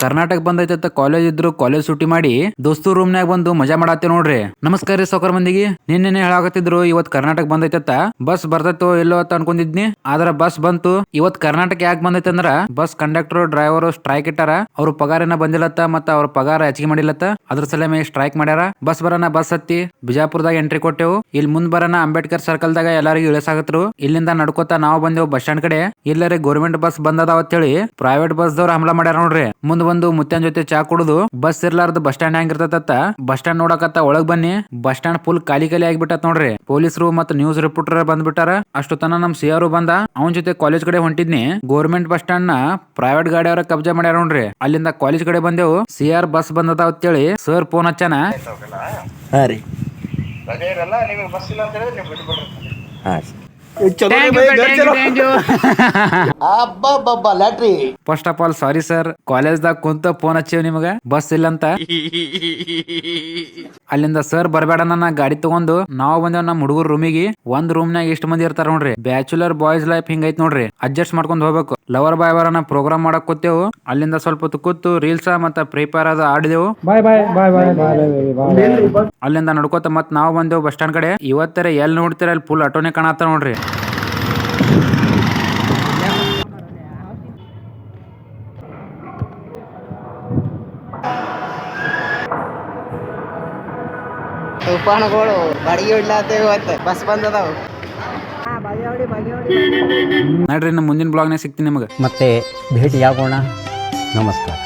ಕರ್ನಾಟಕ ಬಂದೈತೆ ಕಾಲೇಜ್ ಇದ್ರು ಕಾಲೇಜ್ ಸೂಟಿ ಮಾಡಿ ದೋಸ್ತು ರೂಮ್ನಾಗ ಬಂದು ಮಜಾ ಮಾಡತ್ತೇವ್ ನೋಡ್ರಿ. ನಮಸ್ಕಾರ ರೀ ಸಾವ್ಕಾರ ಮಂದಿಗೆ. ನಿನ್ನೆ ಹೇಳಾಕತ್ತಿದ್ರು ಇವತ್ ಕರ್ನಾಟಕ ಬಂದೈತ, ಬಸ್ ಬರ್ತೈತೋ ಇಲ್ಲೋ ಅಂತ ಅನ್ಕೊಂಡಿದ್ನಿ. ಆದ್ರ ಬಸ್ ಬಂತು. ಇವತ್ ಕರ್ನಾಟಕ ಯಾಕೆ ಬಂದೈತೆ ಅಂದ್ರ ಬಸ್ ಕಂಡಕ್ಟರ್ ಡ್ರೈವರ್ ಸ್ಟ್ರೈಕ್ ಇಟ್ಟಾರ. ಅವ್ರ ಪಗಾರನ ಬಂದಿಲ್ಲತ್ತ, ಮತ್ತ ಅವ್ರ ಪಗಾರ ಹೆಚ್ಚಿಗೆ ಮಾಡಿಲ್ಲತ್ತ. ಅದ್ರ ಸಲಮೆ ಸ್ಟ್ರೈಕ್ ಮಾಡ್ಯಾರ. ಬಸ್ ಬರೋಣ ಬಸ್ ಹತ್ತಿ ಬಿಜಾಪುರದಾಗ ಎಂಟ್ರಿ ಕೊಟ್ಟೆವು. ಇಲ್ಲಿ ಮುಂದ್ ಬರೋಣ ಅಂಬೇಡ್ಕರ್ ಸರ್ಕಲ್ ದಾಗ ಎಲ್ಲರಿಗೂ ಇಳಿಸಾಕತ್ರು. ಇಲ್ಲಿಂದ ನಡ್ಕೋತಾ ನಾವು ಬಂದೆವು ಬಸ್ ಸ್ಟ್ಯಾಂಡ್ ಕಡೆ. ಇಲ್ಲರೆ ಗೌರ್ಮೆಂಟ್ ಬಸ್ ಬಂದದಾವ ಅಂತ ಹೇಳಿ ಪ್ರೈವೇಟ್ ಬಸ್ ದವ್ರ ಹಮ್ಲಾ ಮಾಡ್ಯಾರ ನೋಡ್ರಿ. ಮುಂದ್ ಬಂದು ಮುತ್ಯನ್ ಜೊತೆ ಚಾ ಕುಡುದು ಬಸ್ ಇರ್ಲಾರ್ದ ಬಸ್ ಸ್ಟ್ಯಾಂಡ್ ಹೆಂಗಿರ್ತತ ಬಸ್ ಸ್ಟ್ಯಾಂಡ್ ನೋಡಕತ್ತ ಒಳಗ್ ಬನ್ನಿ. ಬಸ್ ಸ್ಟ್ಯಾಂಡ್ ಫುಲ್ ಖಾಲಿ ಆಗಿಬಿಟ್ಟತ್ ನೋಡ್ರಿ. ಪೊಲೀಸರು ಮತ್ತ ನ್ಯೂಸ್ ರಿಪೋರ್ಟರ್ ಬಂದ್ಬಿಟ್ಟಾರ. ಅಷ್ಟು ತನ ನಮ್ ಸಿಆರ್ ಬಂದ. ಅವನ್ ಜೊತೆ ಕಾಲೇಜ್ ಕಡೆ ಹೊಂಟಿದ್ನಿ. ಗೌರ್ಮೆಂಟ್ ಬಸ್ ಸ್ಟ್ಯಾಂಡ್ ನ ಪ್ರೈವೇಟ್ ಗಾಡಿ ಅವರ ಕಬ್ಜಾ ಮಾಡ್ಯಾರ ನೋಡ್ರಿ. ಅಲ್ಲಿಂದ ಕಾಲೇಜ್ ಕಡೆ ಬಂದೆವು. ಸಿಆರ್ ಬಸ್ ಬಂದದ ಅಂತೇಳಿ ಸರ್ ಫೋನ್ ಹಚ್ಚಾನ. ಹಾ ರೀ first of all sorry sir, ಕಾಲೇಜ್ದಾಗ ಕುಂತ ಫೋನ್ ಹಚ್ಚಿವ್ ನಿಮಗ ಬಸ್ ಇಲ್ಲ ಅಂತ. ಅಲ್ಲಿಂದ ಸರ್ ಬರ್ಬೇಡ ನನ್ನ ಗಾಡಿ ತಗೊಂಡು ನಾವು ಬಂದೇವ್ ನಮ್ ಹುಡುಗರ್ ರೂಮಿಗೆ. ಒಂದ್ ರೂಮ್ನಾಗ ಎಷ್ಟು ಮಂದಿ ಇರ್ತಾರ ನೋಡ್ರಿ. ಬ್ಯಾಚುಲರ್ ಬಾಯ್ಸ್ ಲೈಫ್ ಹಿಂಗೈತ್ ನೋಡ್ರಿ. ಅಡ್ಜಸ್ಟ್ ಮಾಡ್ಕೊಂಡ್ ಹೋಗ್ಬೇಕು. ಲವರ್ ಬಾಯ್ ಬರೋಣ ಪ್ರೋಗ್ರಾಮ್ ಮಾಡಕ್ ಕೂತೇವು. ಅಲ್ಲಿಂದ ಸ್ವಲ್ಪ ಹೊತ್ತು ಕೂತು ರೀಲ್ಸ್ ಮತ್ತೆ ಫ್ರೀ ಫೈರ್ ಅದು ಆಡಿದೆವು. ಅಲ್ಲಿಂದ ನಡ್ಕೋತ ಮತ್ ನಾವು ಬಂದೆವು ಬಸ್ ಸ್ಟ್ಯಾಂಡ್ ಕಡೆ. ಇವತ್ತರ ಎಲ್ಲಿ ನೋಡ್ತೀರ ಅಲ್ಲಿ ಫುಲ್ ಆಟೋನೇ ಕಾಣತ್ತ ನೋಡ್ರಿ. ತುಫಾನುಗಳು ಬಾಡಿಗೆ ಹೊಡ್ಲಾತೇವ ಬಸ್ ಬಂದದಾವ. ನೋಡ್ರಿ, ನಮ್ಮ ಮುಂದಿನ ಬ್ಲಾಗ್ನಾಗ ಸಿಗ್ತೀನಿ ನಿಮಗೆ. ಮತ್ತೆ ಭೇಟಿಯಾಗೋಣ. ನಮಸ್ಕಾರ.